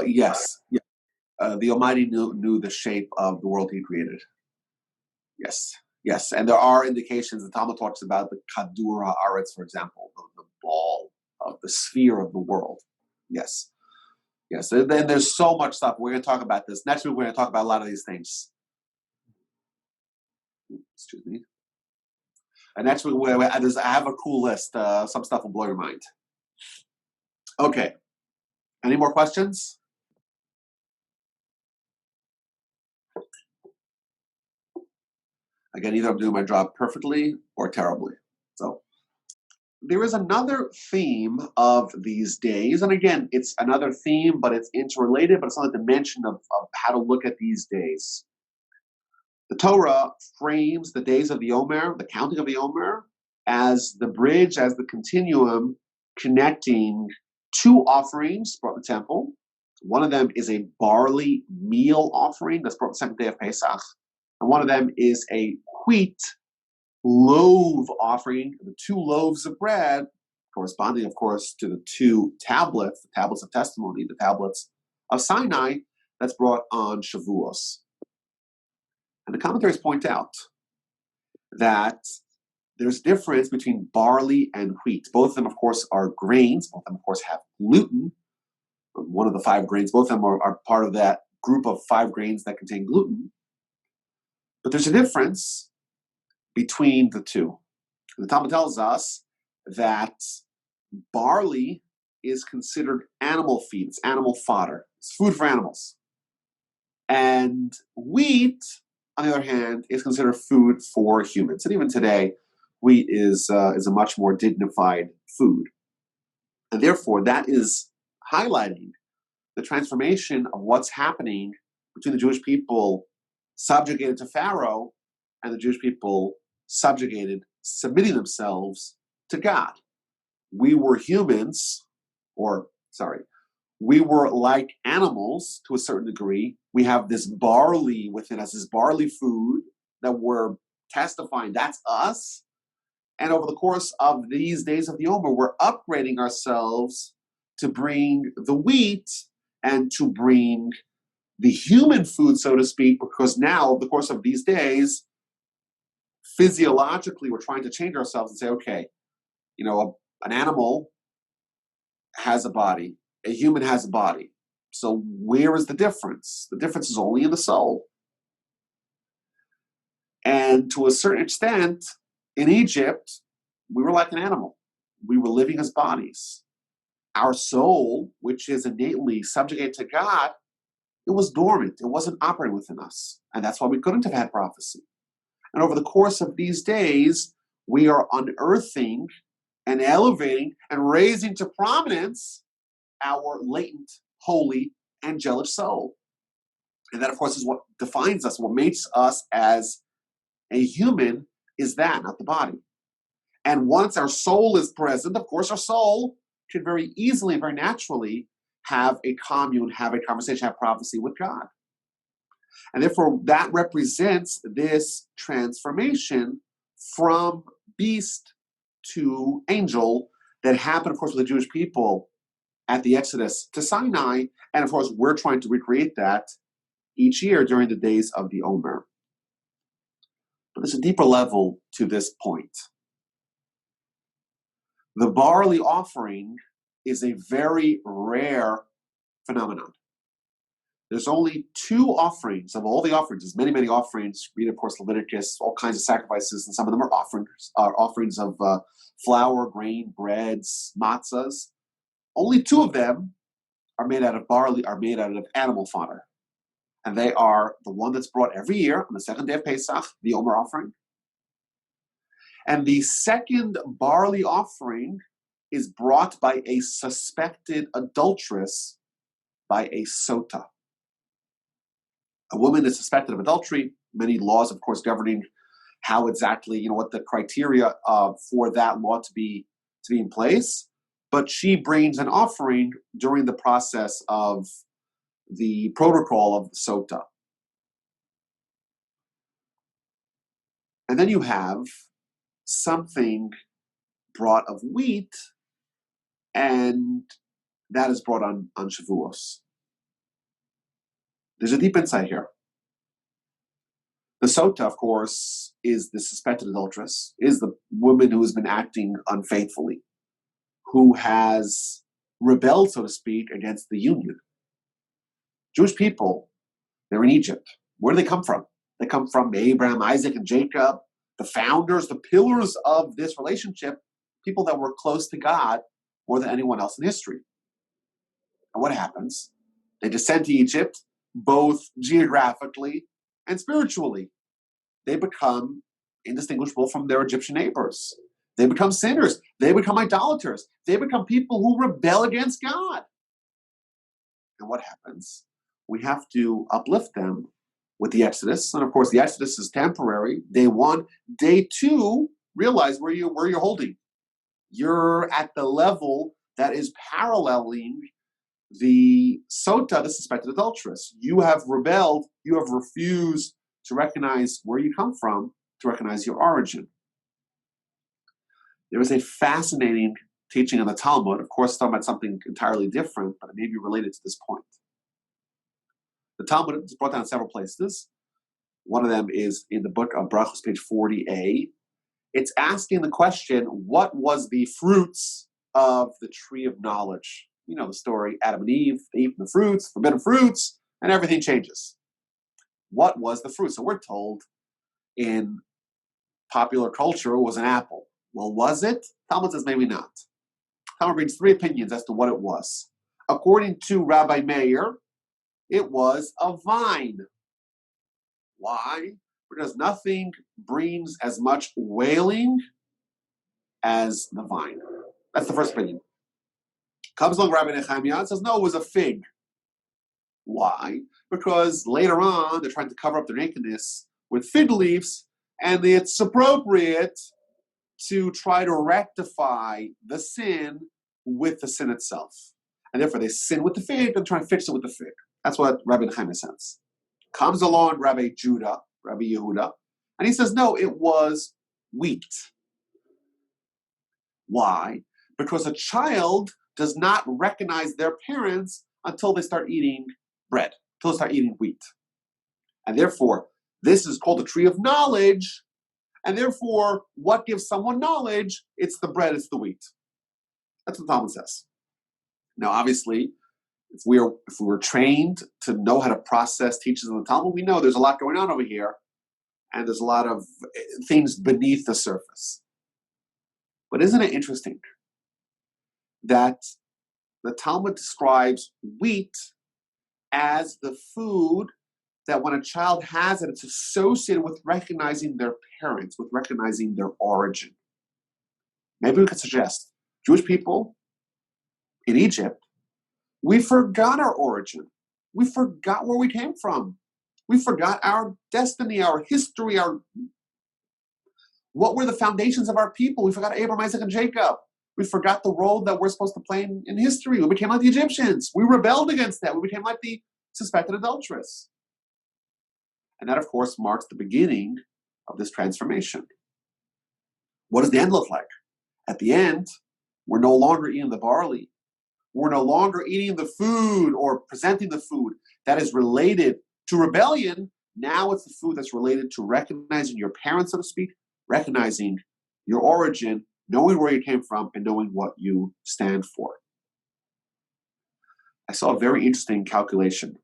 Yes. The Almighty knew the shape of the world He created. Yes. And there are indications, the Talmud talks about the Kadur HaAretz, for example, the ball of the sphere of the world. Yes. And then there's so much stuff. We're going to talk about this. Next week, we're going to talk about a lot of these things. Excuse me. And next week, I have a cool list. Some stuff will blow your mind. Okay. Any more questions? Again, either I'm doing my job perfectly or terribly. So there is another theme of these days. And again, it's another theme, but it's interrelated, but it's another dimension of how to look at these days. The Torah frames the days of the Omer, the counting of the Omer, as the bridge, as the continuum connecting two offerings brought in the temple. One of them is a barley meal offering that's brought the second day of Pesach. And one of them is a wheat loaf offering, the 2 loaves of bread, corresponding, of course, to the 2 tablets, the tablets of testimony, the tablets of Sinai, that's brought on Shavuos. And the commentaries point out that there's a difference between barley and wheat. Both of them, of course, are grains. Both of them, of course, have gluten. One of the 5 grains. Both of them are part of that group of 5 grains that contain gluten. But there's a difference. between the two. The Talmud tells us that barley is considered animal feed. It's animal fodder. It's food for animals. And wheat, on the other hand, is considered food for humans. And even today, wheat is a much more dignified food. And therefore, that is highlighting the transformation of what's happening between the Jewish people subjugated to Pharaoh and the Jewish people submitting themselves to God. We were we were like animals to a certain degree. We have this barley within us, this barley food that we're testifying, that's us. And over the course of these days of the Omer, we're upgrading ourselves to bring the wheat and to bring the human food, so to speak, because now, over the course of these days, physiologically, we're trying to change ourselves and say, okay, an animal has a body, a human has a body. So where is the difference? The difference is only in the soul. And to a certain extent, in Egypt, we were like an animal. We were living as bodies. Our soul, which is innately subjugated to God, it was dormant. It wasn't operating within us. And that's why we couldn't have had prophecy. And over the course of these days, we are unearthing and elevating and raising to prominence our latent, holy, angelic soul. And that, of course, is what defines us. What makes us as a human is that, not the body. And once our soul is present, of course, our soul can very easily and very naturally have a commune, have a conversation, have prophecy with God. And therefore, that represents this transformation from beast to angel that happened, of course, with the Jewish people at the Exodus to Sinai. And of course, we're trying to recreate that each year during the days of the Omer. But there's a deeper level to this point. The barley offering is a very rare phenomenon. There's only 2 offerings of all the offerings. There's many, many offerings. Read, of course, Leviticus, all kinds of sacrifices, and some of them are offerings of flour, grain, breads, matzahs. Only 2 of them are made out of barley, are made out of animal fodder. And they are the one that's brought every year on the second day of Pesach, the Omer offering. And the second barley offering is brought by a suspected adulteress by a sota. A woman is suspected of adultery. Many laws, of course, governing how exactly, what the criteria for that law to be in place. But she brings an offering during the process of the protocol of the sota. And then you have something brought of wheat, and that is brought on Shavuos. There's a deep insight here. The sota, of course, is the suspected adulteress, is the woman who has been acting unfaithfully, who has rebelled, so to speak, against the union. Jewish people, they're in Egypt. Where do they come from? They come from Abraham, Isaac, and Jacob, the founders, the pillars of this relationship, people that were close to God more than anyone else in history. And what happens? They descend to Egypt, both geographically and spiritually. They become indistinguishable from their Egyptian neighbors. They become sinners. They become idolaters. They become people who rebel against God. And what happens? We have to uplift them with the Exodus. And of course, the Exodus is temporary. Day 1. Day 2, realize where you're holding. You're at the level that is paralleling the sota, the suspected adulteress. You have rebelled. You have refused to recognize where you come from, to recognize your origin. There is a fascinating teaching in the Talmud, of course, talking about something entirely different, but it may be related to this point. The Talmud is brought down in several places. One of them is in the book of Brachos, page 40a. It's asking the question, what was the fruits of the tree of knowledge? You know the story, Adam and Eve, they eat the fruits, forbidden fruits, and everything changes. What was the fruit? So we're told in popular culture was an apple. Well, was it? Talmud says maybe not. Talmud brings three opinions as to what it was. According to Rabbi Meir, it was a vine. Why? Because nothing brings as much wailing as the vine. That's the first opinion. Comes along Rabbi Nehemiah and says, no, it was a fig. Why? Because later on, they're trying to cover up their nakedness with fig leaves, and it's appropriate to try to rectify the sin with the sin itself. And therefore, they sin with the fig and try to fix it with the fig. That's what Rabbi Nehemiah says. Comes along Rabbi Yehuda, and he says, no, it was wheat. Why? Because a child does not recognize their parents until they start eating bread, until they start eating wheat. And therefore, this is called the tree of knowledge. And therefore, what gives someone knowledge? It's the bread, it's the wheat. That's what Talmud says. Now, obviously, if we were trained to know how to process teachings of the Talmud, we know there's a lot going on over here, and there's a lot of things beneath the surface. But isn't it interesting that the Talmud describes wheat as the food that when a child has it, it's associated with recognizing their parents, with recognizing their origin. Maybe we could suggest Jewish people in Egypt, we forgot our origin. We forgot where we came from. We forgot our destiny, our history, what were the foundations of our people. We forgot Abraham, Isaac, and Jacob. We forgot the role that we're supposed to play in history. We became like the Egyptians. We rebelled against that. We became like the suspected adulteress. And that, of course, marks the beginning of this transformation. What does the end look like? At the end, we're no longer eating the barley. We're no longer eating the food or presenting the food that is related to rebellion. Now it's the food that's related to recognizing your parents, so to speak, recognizing your origin, knowing where you came from, and knowing what you stand for. I saw a very interesting calculation.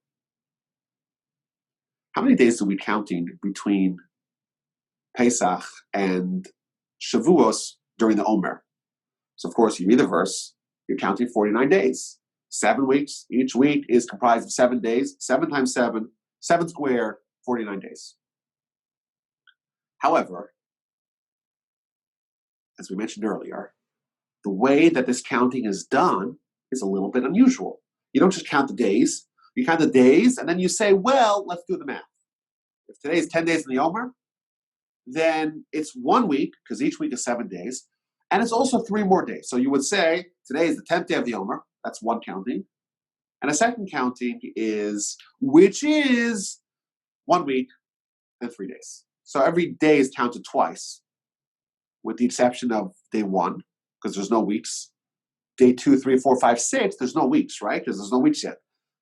How many days are we counting between Pesach and Shavuos during the Omer? So, of course, you read the verse, you're counting 49 days. 7 weeks. Each week is comprised of 7 days. 7 times 7, 7 squared, 49 days. However, as we mentioned earlier, the way that this counting is done is a little bit unusual. You don't just count the days. You count the days, and then you say, well, let's do the math. If today is 10 days in the Omer, then it's 1 week, because each week is 7 days, and it's also 3 more days. So you would say, today is the 10th day of the Omer. That's one counting. And a second counting which is 1 week and 3 days. So every day is counted twice, with the exception of day 1, because there's no weeks. Day 2, 3, 4, 5, 6, there's no weeks, right? Because there's no weeks yet.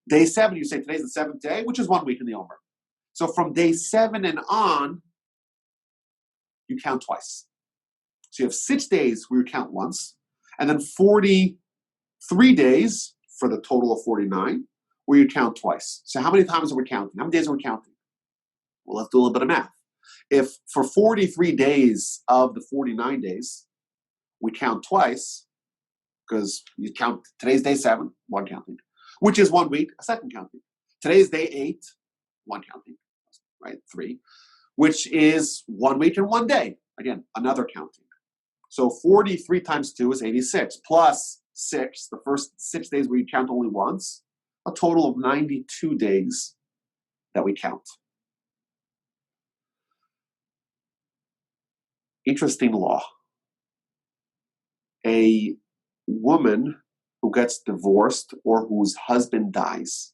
Day 7, you say today's the 7th day, which is 1 week in the Omer. So from day 7 and on, you count twice. So you have 6 days where you count once, and then 43 days for the total of 49, where you count twice. So how many times are we counting? How many days are we counting? Well, let's do a little bit of math. If for 43 days of the 49 days, we count twice, because you count today's day 7, 1 counting, which is 1 week, a second counting. Today's day 8, 1 counting, right? 3, which is 1 week and 1 day. Again, another counting. So 43 times 2 is 86, plus 6, the first 6 days where you count only once, a total of 92 days that we count. Interesting law. A woman who gets divorced or whose husband dies,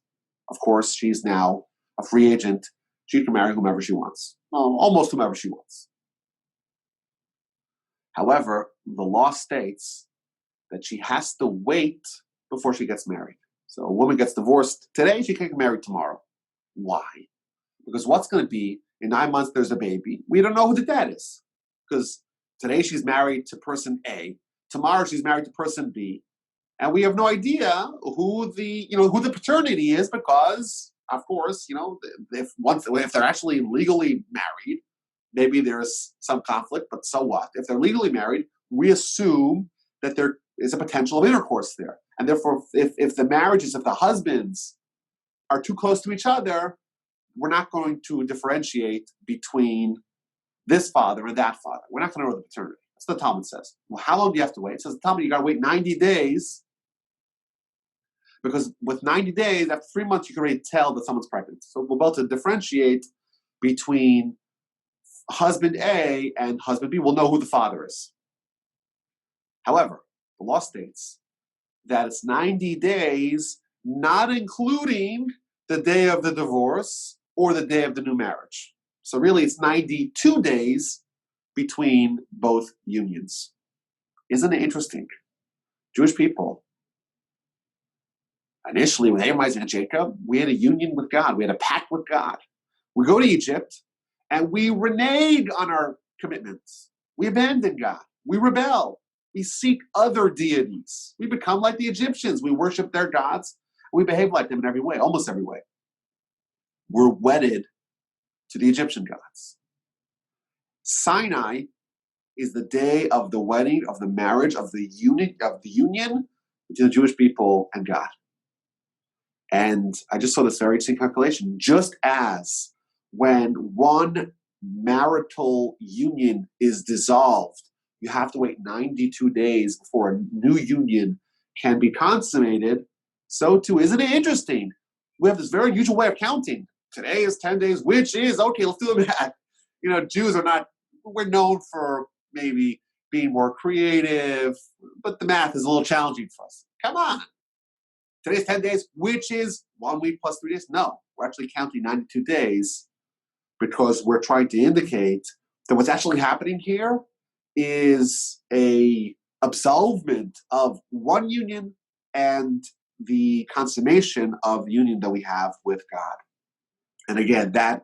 of course, she's now a free agent. She can marry whomever she wants, almost whomever she wants. However, the law states that she has to wait before she gets married. So a woman gets divorced today, she can't get married tomorrow. Why? Because what's going to be, in 9 months there's a baby, we don't know who the dad is. Because today she's married to person A, tomorrow she's married to person B, and we have no idea who the paternity is, because, of course, if they're actually legally married, maybe there's some conflict, but so what? If they're legally married, we assume that there is a potential of intercourse there. And therefore, if the husbands are too close to each other, we're not going to differentiate between this father and that father. We're not going to know the paternity. That's what the Talmud says. Well, how long do you have to wait? It says the Talmud, you got to wait 90 days, because with 90 days, after 3 months, you can already tell that someone's pregnant. So we're able to differentiate between husband A and husband B. We'll know who the father is. However, the law states that it's 90 days, not including the day of the divorce or the day of the new marriage. So really, it's 92 days between both unions. Isn't it interesting? Jewish people, initially with Abraham, Isaac, and Jacob, we had a union with God. We had a pact with God. We go to Egypt, and we renege on our commitments. We abandon God. We rebel. We seek other deities. We become like the Egyptians. We worship their gods. We behave like them in every way, almost every way. We're wedded to the Egyptian gods. Sinai is the day of the wedding, of the marriage, of the union between the Jewish people and God. And I just saw this very interesting calculation. Just as when one marital union is dissolved, you have to wait 92 days before a new union can be consummated, so too, isn't it interesting? We have this very unusual way of counting. Today is 10 days, which is, okay, let's do the math. Jews we're known for maybe being more creative, but the math is a little challenging for us. Come on. Today's 10 days, which is 1 week plus 3 days. No, we're actually counting 92 days because we're trying to indicate that what's actually happening here is a absolvement of one union and the consummation of the union that we have with God. And again, that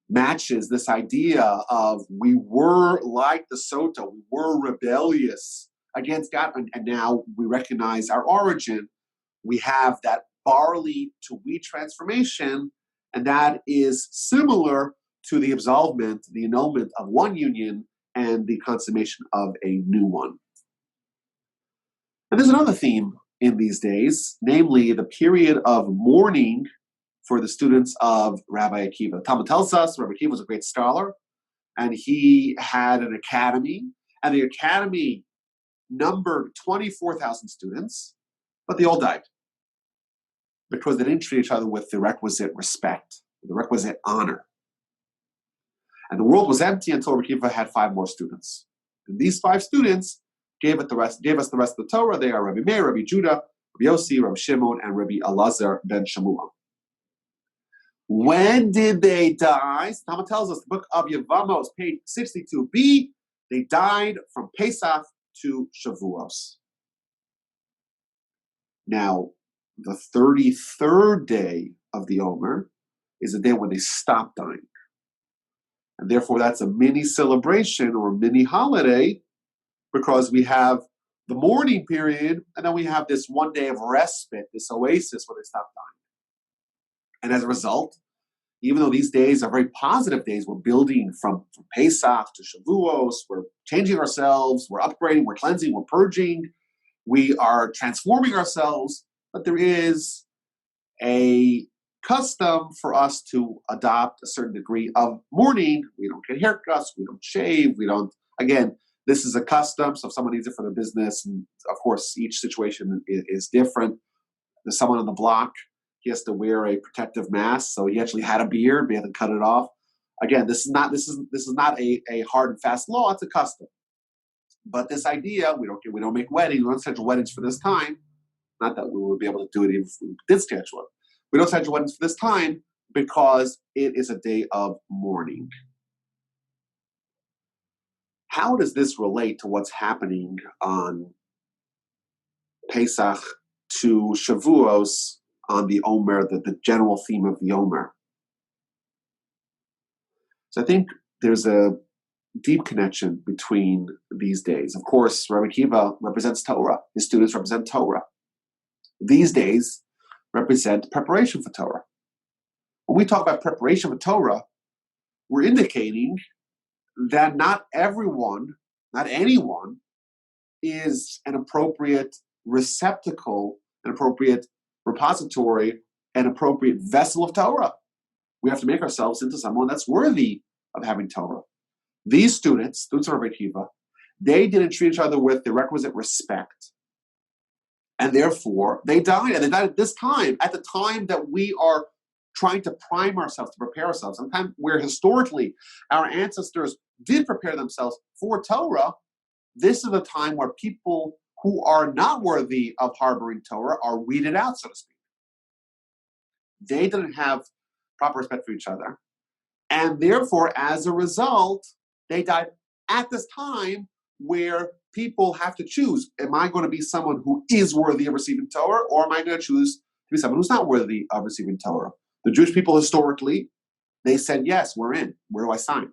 matches this idea of we were like the Sota, we were rebellious against God, and now we recognize our origin. We have that barley to wheat transformation, and that is similar to the absolvement, the annulment of one union and the consummation of a new one. And there's another theme in these days, namely the period of mourning for the students of Rabbi Akiva. The Talmud tells us Rabbi Akiva was a great scholar, and he had an academy, and the academy numbered 24,000 students, but they all died because they didn't treat each other with the requisite respect, the requisite honor. And the world was empty until Rabbi Akiva had 5 more students. And these 5 students gave us the rest of the Torah. They are Rabbi Meir, Rabbi Judah, Rabbi Yossi, Rabbi Shimon, and Rabbi Elazar ben Shamuel. When did they die? Talmud tells us, the book of Yevamos, page 62b, they died from Pesach to Shavuos. Now, the 33rd day of the Omer is the day when they stop dying. And therefore, that's a mini celebration or mini holiday, because we have the mourning period, and then we have this one day of respite, this oasis where they stop dying. And as a result, even though these days are very positive days, we're building from Pesach to Shavuos, we're changing ourselves, we're upgrading, we're cleansing, we're purging, we are transforming ourselves, but there is a custom for us to adopt a certain degree of mourning. We don't get haircuts, we don't shave, again, this is a custom, so if someone needs it for their business, and of course, each situation is different. There's someone on the block, he has to wear a protective mask, so he actually had a beard, we had to cut it off. Again, this is not a hard and fast law, it's a custom. But this idea, we don't make weddings, we don't schedule weddings for this time. Not that we would be able to do it even if we did schedule it. We don't schedule weddings for this time because it is a day of mourning. How does this relate to what's happening on Pesach to Shavuos on the Omer, the general theme of the Omer? So I think there's a deep connection between these days. Of course, Rabbi Akiva represents Torah. His students represent Torah. These days represent preparation for Torah. When we talk about preparation for Torah, we're indicating that not everyone, not anyone, is an appropriate receptacle, an appropriate repository, an appropriate vessel of Torah. We have to make ourselves into someone that's worthy of having Torah. These students of Rabbi Akiva, they didn't treat each other with the requisite respect. And therefore, they died. And they died at this time, at the time that we are trying to prime ourselves, to prepare ourselves. Sometime where historically our ancestors did prepare themselves for Torah, this is a time where people who are not worthy of harboring Torah are weeded out, so to speak. They didn't have proper respect for each other. And therefore, as a result, they died at this time where people have to choose. Am I going to be someone who is worthy of receiving Torah, or am I going to choose to be someone who's not worthy of receiving Torah? The Jewish people historically, they said, yes, we're in. Where do I sign?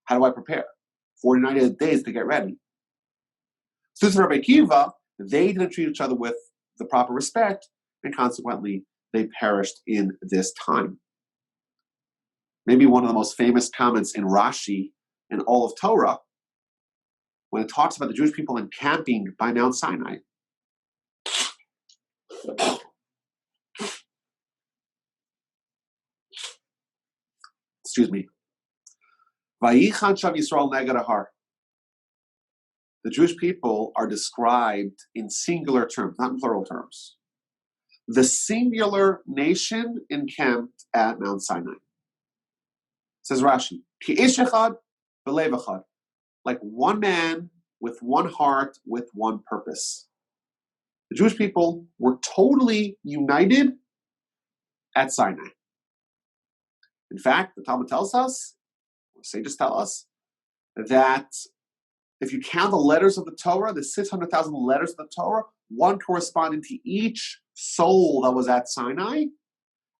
How do I prepare? 49 days to get ready. Students of Rabbi Akiva, they didn't treat each other with the proper respect, and consequently, they perished in this time. Maybe one of the most famous comments in Rashi in all of Torah, when it talks about the Jewish people encamping by Mount Sinai. Excuse me. Vayichan Shav Yisrael neged Ahar. The Jewish people are described in singular terms, not in plural terms. The singular nation encamped at Mount Sinai. Says Rashi, Ki ish echad v'lev echad. Like one man with one heart, with one purpose. The Jewish people were totally united at Sinai. In fact, the Talmud tells us, or sages tell us, that if you count the letters of the Torah, the 600,000 letters of the Torah, one corresponding to each soul that was at Sinai.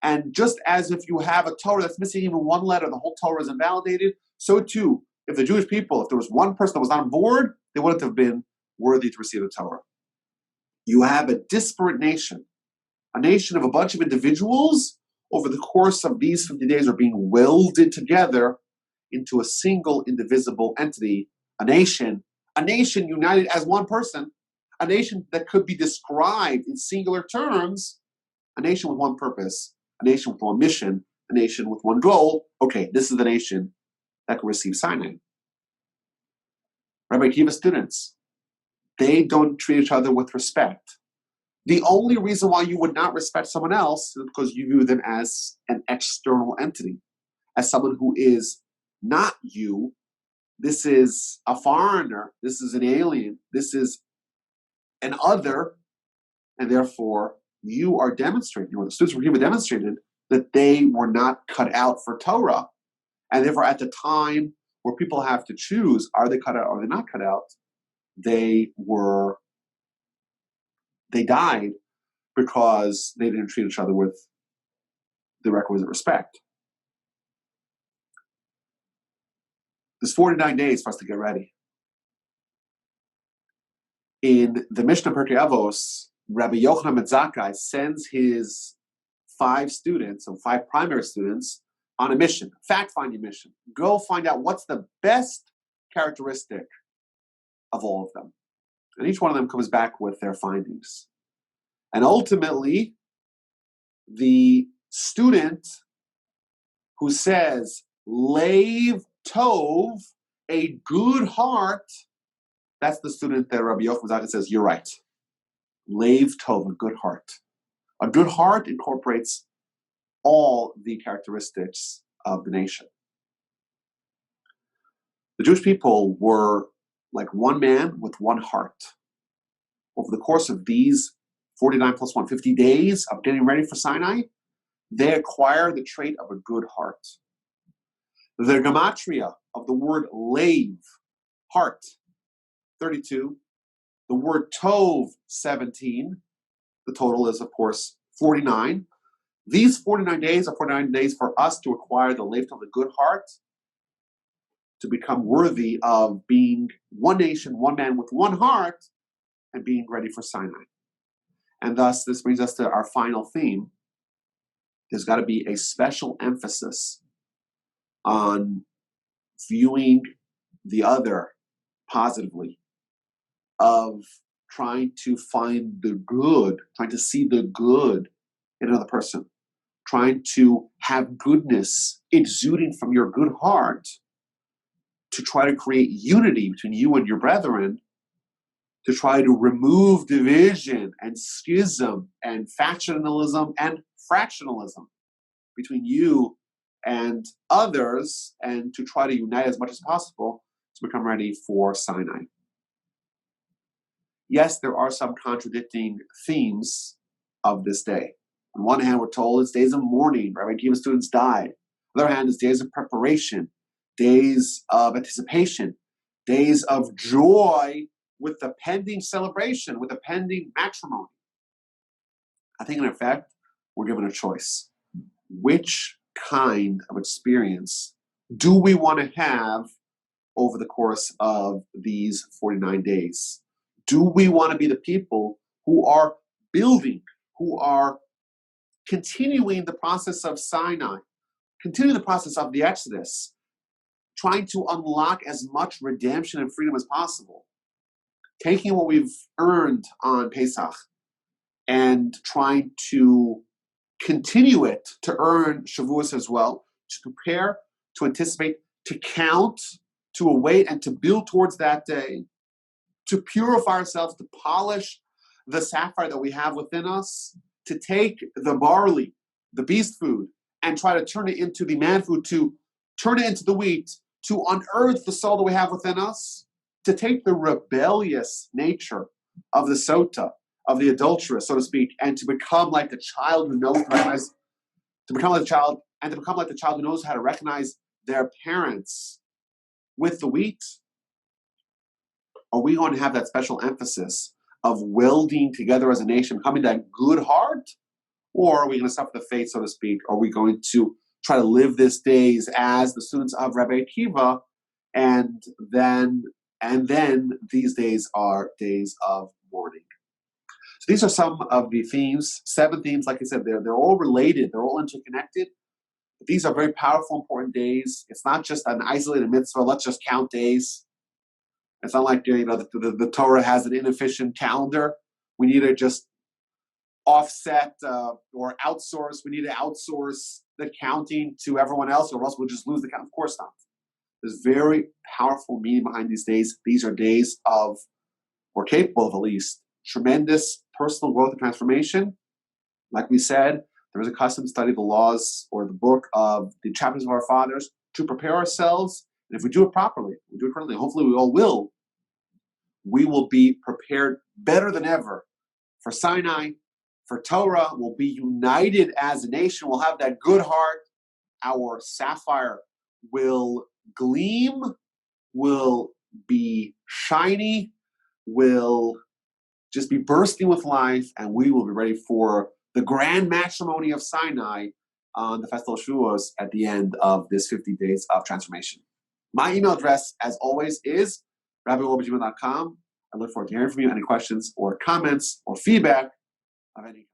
And just as if you have a Torah that's missing even one letter, the whole Torah is invalidated, so too, if the Jewish people, if there was one person that was not on board, they wouldn't have been worthy to receive the Torah. You have a disparate nation, a nation of a bunch of individuals over the course of these 50 days are being welded together into a single indivisible entity, a nation united as one person, a nation that could be described in singular terms, a nation with one purpose, a nation with one mission, a nation with one goal. Okay, this is the nation that can receive Sinai. Rabbi Akiva students, they don't treat each other with respect. The only reason why you would not respect someone else is because you view them as an external entity, as someone who is not you. This is a foreigner. This is an alien. This is an other. And therefore, you are demonstrating, or the students were demonstrated, that they were not cut out for Torah. And therefore, at the time where people have to choose, are they cut out or are they not cut out, they died because they didn't treat each other with the requisite respect. There's 49 days for us to get ready. In the Mishnah Pirkei Avos, Rabbi Yochanan ben Zakkai sends his 5 students, so 5 primary students, on a mission, fact-finding mission. Go find out what's the best characteristic of all of them. And each one of them comes back with their findings. And ultimately, the student who says, Leiv Tov, a good heart, that's the student that Rabbi Yochanan ben Zakkai says, you're right. Leiv Tov, a good heart. A good heart incorporates all the characteristics of the nation. The Jewish people were like one man with one heart. Over the course of these 49 plus 1, 50 days of getting ready for Sinai, they acquired the trait of a good heart. The gematria of the word leiv, heart, 32. The word tov, 17. The total is, of course, 49. These 49 days are 49 days for us to acquire the leiv of the good heart, to become worthy of being one nation, one man with one heart, and being ready for Sinai. And thus, this brings us to our final theme. There's got to be a special emphasis on viewing the other positively, of trying to find the good, trying to see the good in another person, trying to have goodness exuding from your good heart, to try to create unity between you and your brethren, to try to remove division and schism and factionalism and fractionalism between you and others, and to try to unite as much as possible to become ready for Sinai. Yes, there are some contradicting themes of this day. On one hand, we're told it's days of mourning, Rabbi Akiva students died. On the other hand, it's days of preparation, days of anticipation, days of joy with the pending celebration, with the pending matrimony. I think, in effect, we're given a choice. Which kind of experience do we want to have over the course of these 49 days? Do we want to be the people who are building, who are continuing the process of Sinai, continuing the process of the Exodus, trying to unlock as much redemption and freedom as possible, taking what we've earned on Pesach and trying to continue it to earn Shavuos as well, to prepare, to anticipate, to count, to await, and to build towards that day, to purify ourselves, to polish the sapphire that we have within us, to take the barley, the beast food, and try to turn it into the man food, to turn it into the wheat, to unearth the soul that we have within us, to take the rebellious nature of the sota, of the adulteress, so to speak, and to become like the child who knows, to become like the child, and to become like the child who knows how to recognize their parents with the wheat. Are we going to have that special emphasis of welding together as a nation, becoming that good heart? Or are we going to suffer the fate, so to speak? Are we going to try to live these days as the students of Rabbi Akiva, and then these days are days of mourning? So these are some of the themes, 7 themes, like I said, they're all related, they're all interconnected. But these are very powerful, important days. It's not just an isolated mitzvah, let's just count days. It's not like the Torah has an inefficient calendar. We need to just offset or outsource. We need to outsource the counting to everyone else, or else we'll just lose the count. Of course not. There's very powerful meaning behind these days. These are days of, or capable of at least, tremendous personal growth and transformation. Like we said, there is a custom to study the laws or the book of the chapters of our fathers to prepare ourselves. And if we do it properly, we do it correctly, hopefully we all will, we will be prepared better than ever for Sinai, for Torah. We'll be united as a nation. We'll have that good heart. Our sapphire will gleam, will be shiny, will just be bursting with life, and we will be ready for the grand matrimony of Sinai on the Festival of Shavuot at the end of this 50 days of transformation. My email address, as always, is rabbi@wolbe.com. I look forward to hearing from you. Any questions or comments or feedback of any